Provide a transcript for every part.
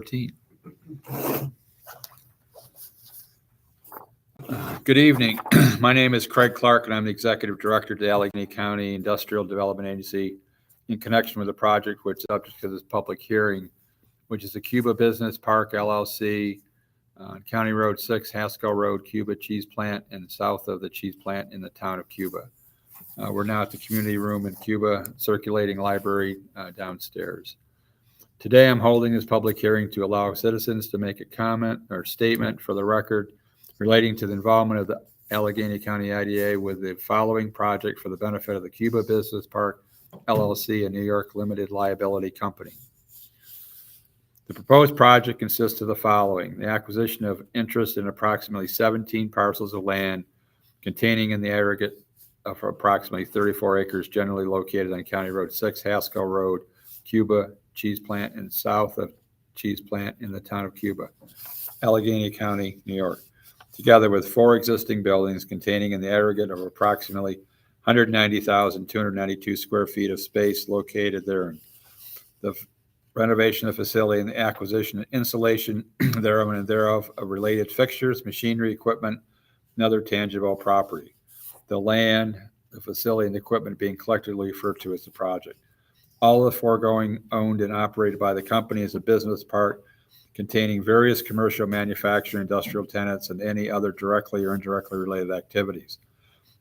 13. Good evening. My name is Craig Clark, and I'm the Executive Director of the Allegheny County Industrial Development Agency in connection with the project which is subject to this public hearing, which is the Cuba Business Park LLC on County Road 6, Haskell Road, Cuba Cheese Plant, and south of the cheese plant in the town of Cuba. We're now at the community room in Cuba, circulating library downstairs. Today, I'm holding this public hearing to allow citizens to make a comment or statement for the record relating to the involvement of the Allegheny County IDA with the following project for the benefit of the Cuba Business Park LLC, a New York limited liability company. The proposed project consists of the following: the acquisition of interest in approximately 17 parcels of land containing in the aggregate of approximately 34 acres, generally located on County Road 6, Haskell Road, Cuba Cheese Plant, and south of Cheese Plant in the town of Cuba, Allegheny County, New York, together with 4 existing buildings containing in the aggregate of approximately 190,292 square feet of space located therein. The renovation of the facility and the acquisition and installation thereof of related fixtures, machinery, equipment, and other tangible property. The land, the facility, and the equipment being collectively referred to as the project. All of the foregoing owned and operated by the company as a business park containing various commercial, manufacturing, industrial tenants, and any other directly or indirectly related activities.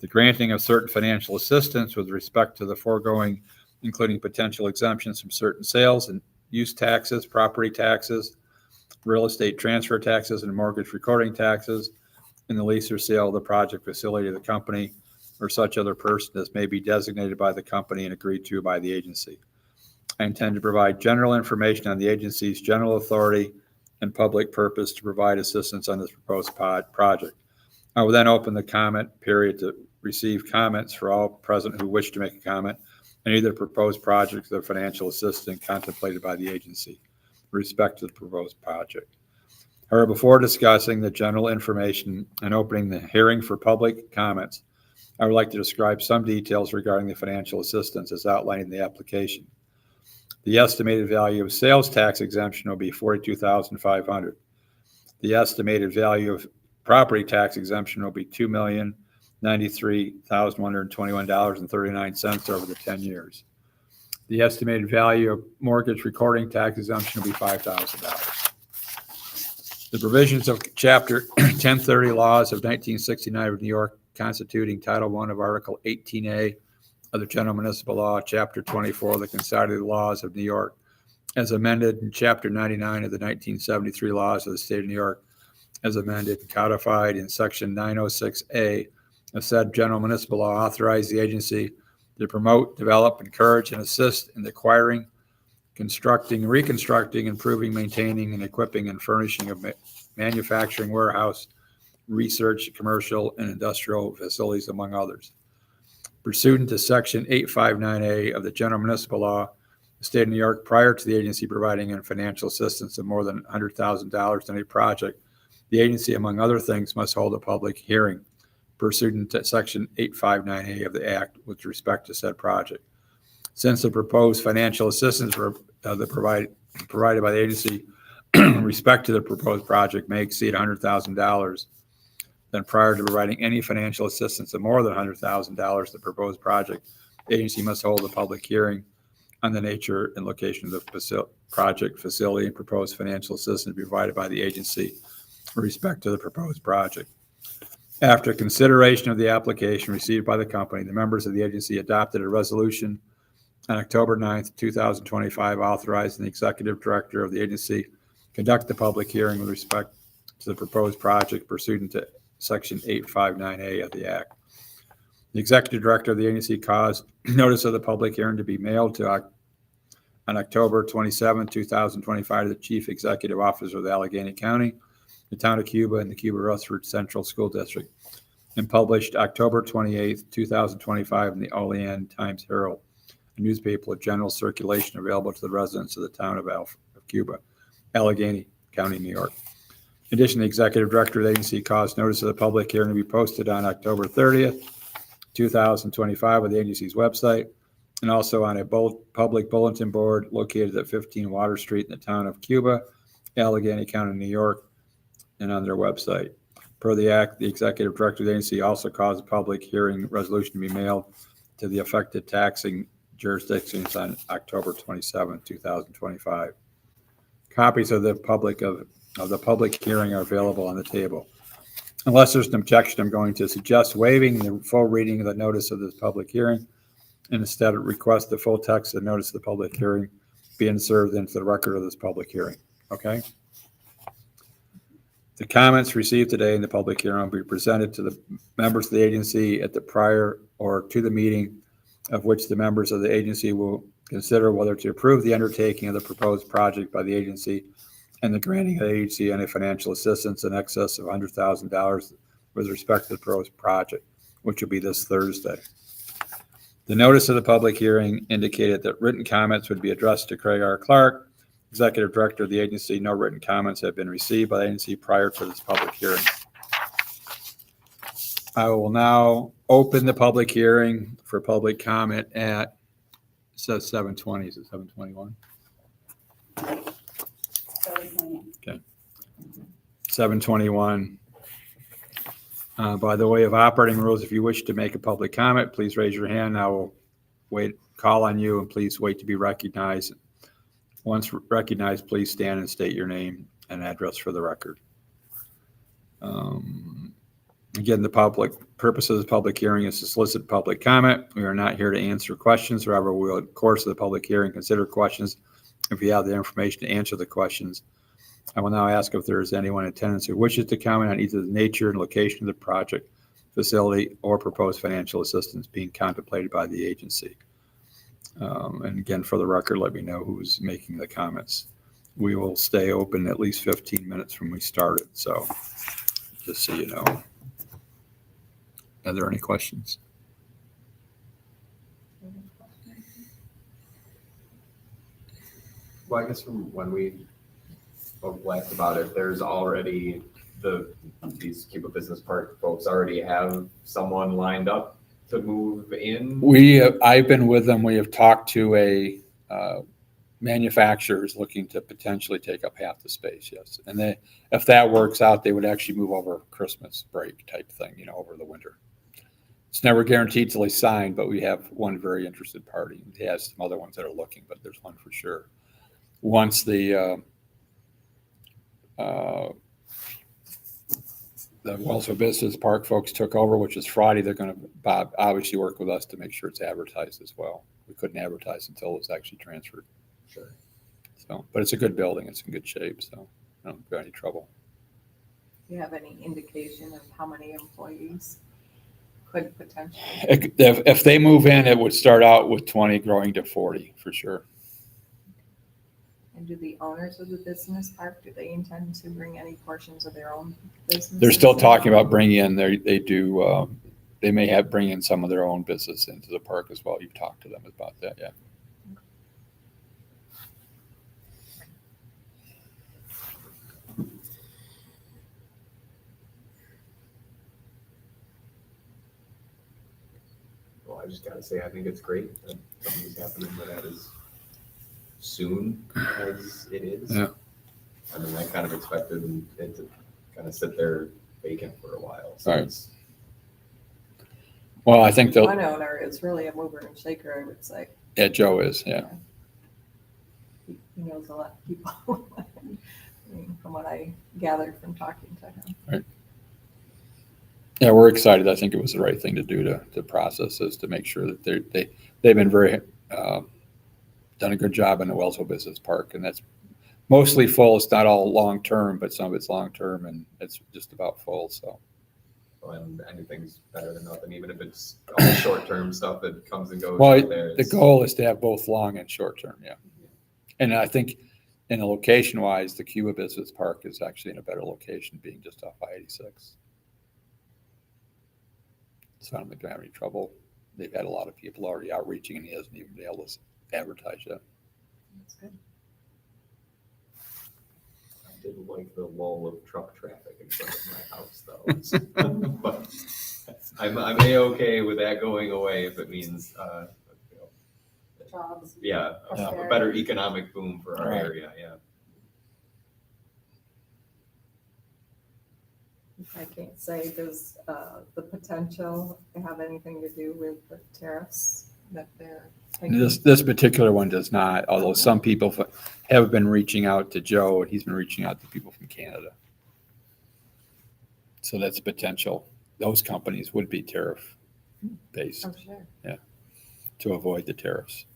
The granting of certain financial assistance with respect to the foregoing, including potential exemptions from certain sales and use taxes, property taxes, real estate transfer taxes, and mortgage recording taxes in the lease or sale of the project facility of the company or such other person as may be designated by the company and agreed to by the agency. I intend to provide general information on the agency's general authority and public purpose to provide assistance on this proposed project. I will then open the comment period to receive comments for all present who wish to make a comment on either proposed project or financial assistance contemplated by the agency with respect to the proposed project. However, before discussing the general information and opening the hearing for public comments, I would like to describe some details regarding the financial assistance as outlined in the application. The estimated value of sales tax exemption will be $42,500. The estimated value of property tax exemption will be $2,093,121.39 over the 10 years. The estimated value of mortgage recording tax exemption will be $5,000. The provisions of Chapter 1030 laws of 1969 of New York, constituting Title I of Article 18A of the General Municipal Law, Chapter 24 of the Consolidated Laws of New York, as amended in Chapter 99 of the 1973 laws of the State of New York, as amended and codified in Section 906A of said General Municipal Law, authorize the agency to promote, develop, encourage, and assist in the acquiring, constructing, reconstructing, improving, maintaining, and equipping and furnishing of manufacturing, warehouse, research, commercial, and industrial facilities, among others. Pursuant to Section 859A of the General Municipal Law, the State of New York, prior to the agency providing any financial assistance of more than $100,000 to any project, the agency, among other things, must hold a public hearing pursuant to Section 859A of the Act with respect to said project. Since the proposed financial assistance provided by the agency in respect to the proposed project may exceed $100,000, then prior to providing any financial assistance of more than $100,000 to the proposed project, the agency must hold a public hearing on the nature and location of the project, facility, and proposed financial assistance provided by the agency with respect to the proposed project. After consideration of the application received by the company, the members of the agency adopted a resolution on October 9th, 2025, authorizing the executive director of the agency conduct the public hearing with respect to the proposed project pursuant to Section 859A of the Act. The executive director of the agency caused notice of the public hearing to be mailed on October 27, 2025 to the chief executive officer of the Allegheny County, the town of Cuba, and the Cuba-Rutherford Central School District, and published October 28, 2025 in the Olean Times-Herald, a newspaper of general circulation available to the residents of the town of Cuba, Allegheny County, New York. In addition, the executive director of the agency caused notice of the public hearing to be posted on October 30th, 2025 on the agency's website, and also on a public bulletin board located at 15 Water Street in the town of Cuba, Allegheny County, New York, and on their website. Per the act, the executive director of the agency also caused a public hearing resolution to be mailed to the affected taxing jurisdictions on October 27, 2025. Copies of the public hearing are available on the table. Unless there's an objection, I'm going to suggest waiving the full reading of the notice of this public hearing and instead request the full text of the notice of the public hearing be inserted into the record of this public hearing. Okay? The comments received today in the public hearing will be presented to the members of the agency at the prior or to the meeting of which the members of the agency will consider whether to approve the undertaking of the proposed project by the agency and the granting of the agency any financial assistance in excess of $100,000 with respect to the proposed project, which will be this Thursday. The notice of the public hearing indicated that written comments would be addressed to Craig R. Clark, Executive Director of the agency. No written comments have been received by the agency prior to this public hearing. I will now open the public hearing for public comment at, it says 7:20, is it 7:21? 7:20. Okay. 7:21. By the way of operating rules, if you wish to make a public comment, please raise your hand. I will call on you, and please wait to be recognized. Once recognized, please stand and state your name and address for the record. Again, the purpose of the public hearing is to solicit public comment. We are not here to answer questions. However, we will, in the course of the public hearing, consider questions if you have the information to answer the questions. I will now ask if there is anyone in attendance who wishes to comment on either the nature and location of the project, facility, or proposed financial assistance being contemplated by the agency. And again, for the record, let me know who's making the comments. We will stay open at least 15 minutes from we started, so just so you know. Are there any questions? Well, I guess from when we spoke last about it, there's already these Cuba Business Park folks already have someone lined up to move in. I've been with them. We have talked to a manufacturer who's looking to potentially take up half the space. Yes, and if that works out, they would actually move over Christmas break type thing. Over the winter. It's never guaranteed till they sign, but we have one very interested party. He has some other ones that are looking, but there's one for sure. Once the Wellsville Business Park folks took over, which is Friday, they're going to obviously work with us to make sure it's advertised as well. We couldn't advertise until it was actually transferred. Sure. So, but it's a good building. It's in good shape, so I don't have any trouble. Do you have any indication of how many employees could potentially? If they move in, it would start out with 20, growing to 40 for sure. And do the owners of the business park, do they intend to bring any portions of their own business? They're still talking about bringing in, they may bring in some of their own business into the park as well. You've talked to them about that, yeah. Well, I just gotta say, I think it's great that something's happening that as soon as it is. Yeah. I mean, I kind of expected it to kind of sit there vacant for a while. So Right. Well, I think One owner is really a mover and shaker, I would say. Yeah, Joe is, yeah. He knows a lot of people. I mean, from what I gathered from talking to him. Right. Yeah, we're excited. I think it was the right thing to do to process this, to make sure that they've been very done a good job in the Wellsville Business Park, and that's mostly full. It's not all long term, but some of it's long term, and it's just about full. So, and anything's better than nothing, even if it's all short term stuff that comes and goes. well, there. the goal is to have both long and short term. Yeah, and I think in a location wise, the Cuba Business Park is actually in a better location, being just off I-86. So I don't think they're having any trouble. They've had a lot of people already outreaching, and he hasn't even been able to advertise yet. That's good. I did like the lull of truck traffic in front of my house, though. But I'm A-okay with that going away if it means, Jobs. a better economic boom for our Right. area. Yeah. I can't say, does the potential have anything to do with the tariffs that they're taking? This particular one does not, although Okay. some people have been reaching out to Joe, and he's been reaching out to people from Canada. So that's potential. Those companies would be tariff based Oh, sure. to avoid the tariffs.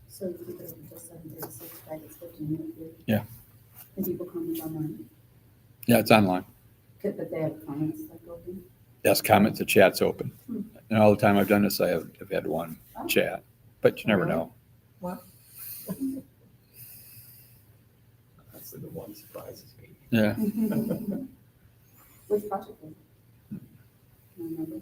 So you keep it until 7:36, right? It's 15 minutes. Yeah. Can people comment online? Yeah, it's online. But they have comments like open? Yes, comments, the chat's open. And all the time I've done this, I've had one chat, but you never Really? know. What? That's the one surprises me. Yeah. Which project is it? Can I remember?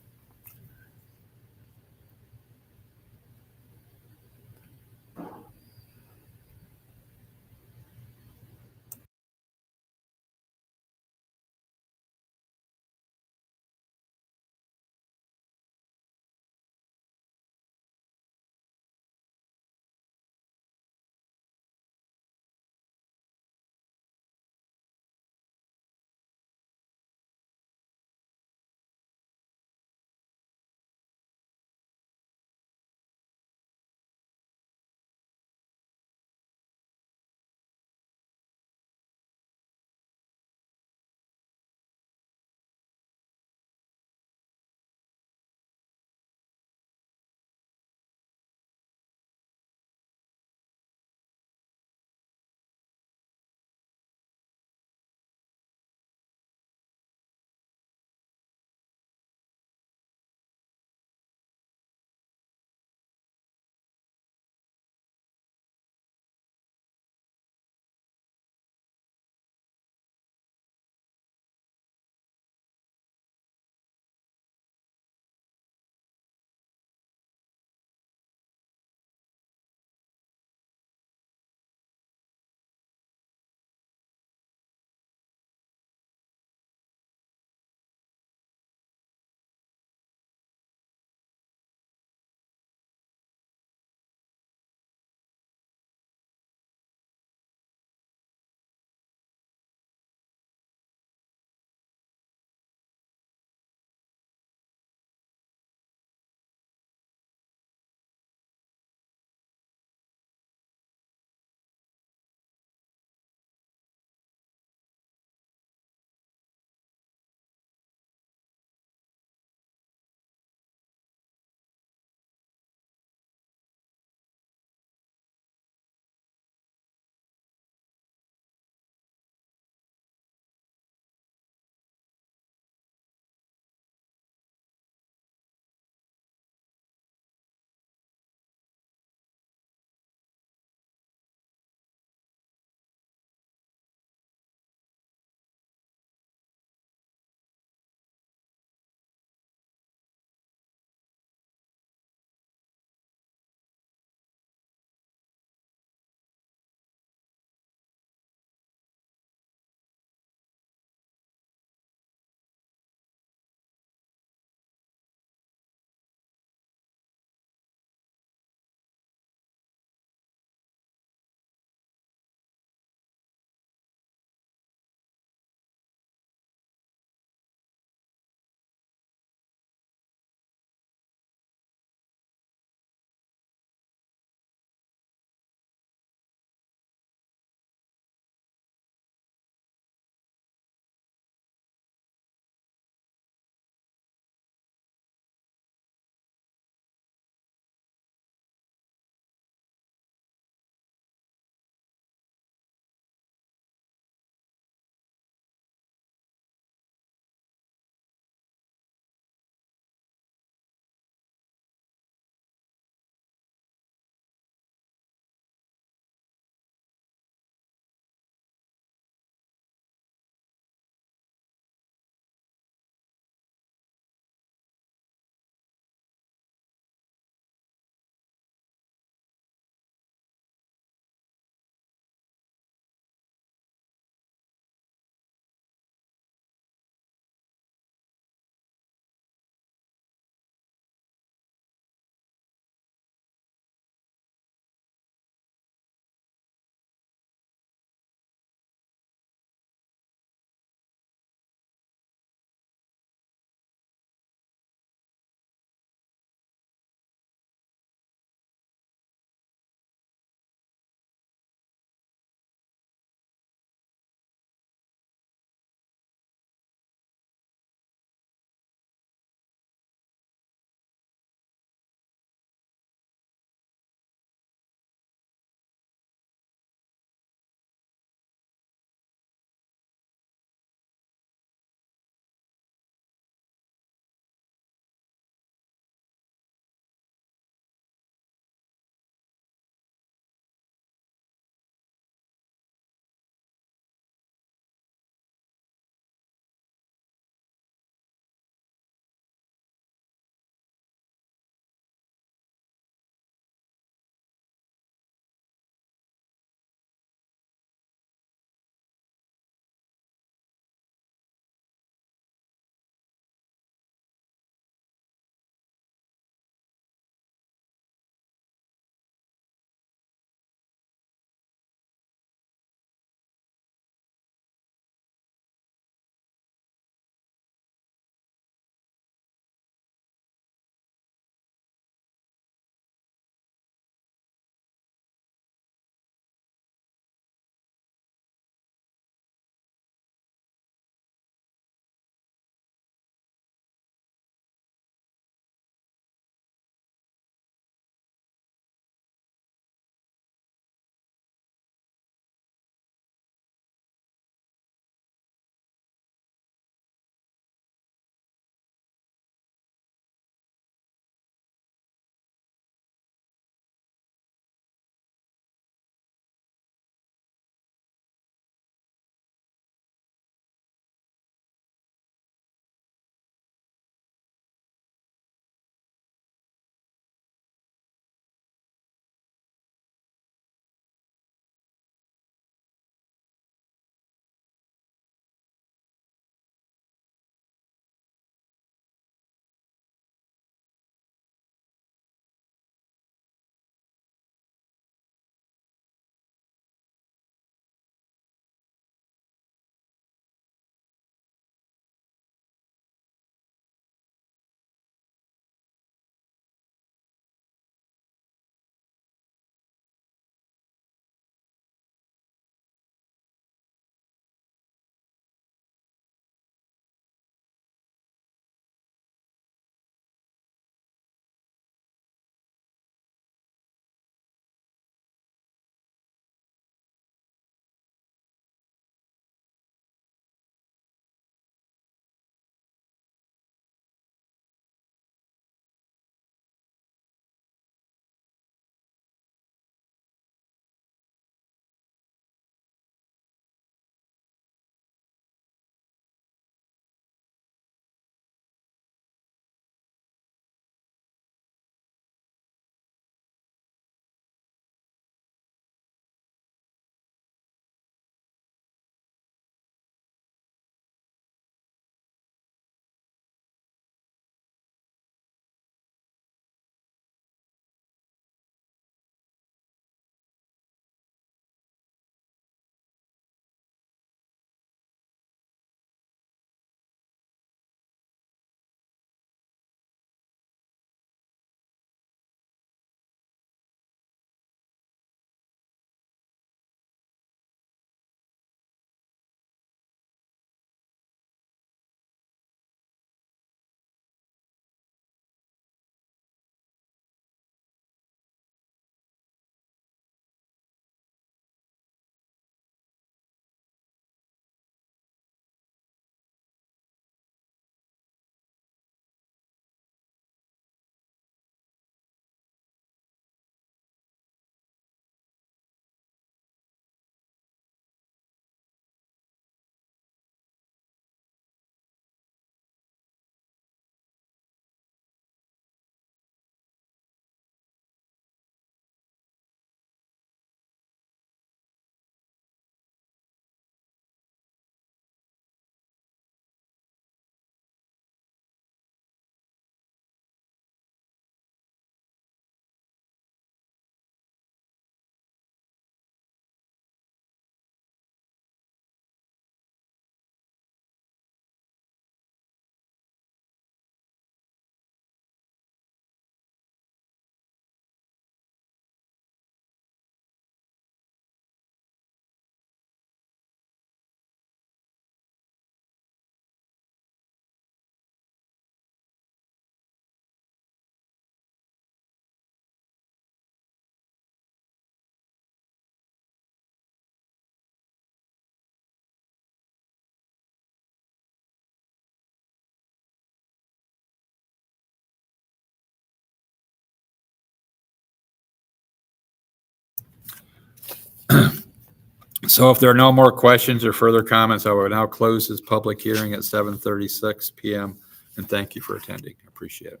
So if there are no more questions or further comments, I will now close this public hearing at 7:36 PM. And thank you for attending. I appreciate it.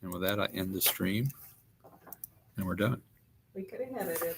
And with that, I end the stream and we're done. We could have had it at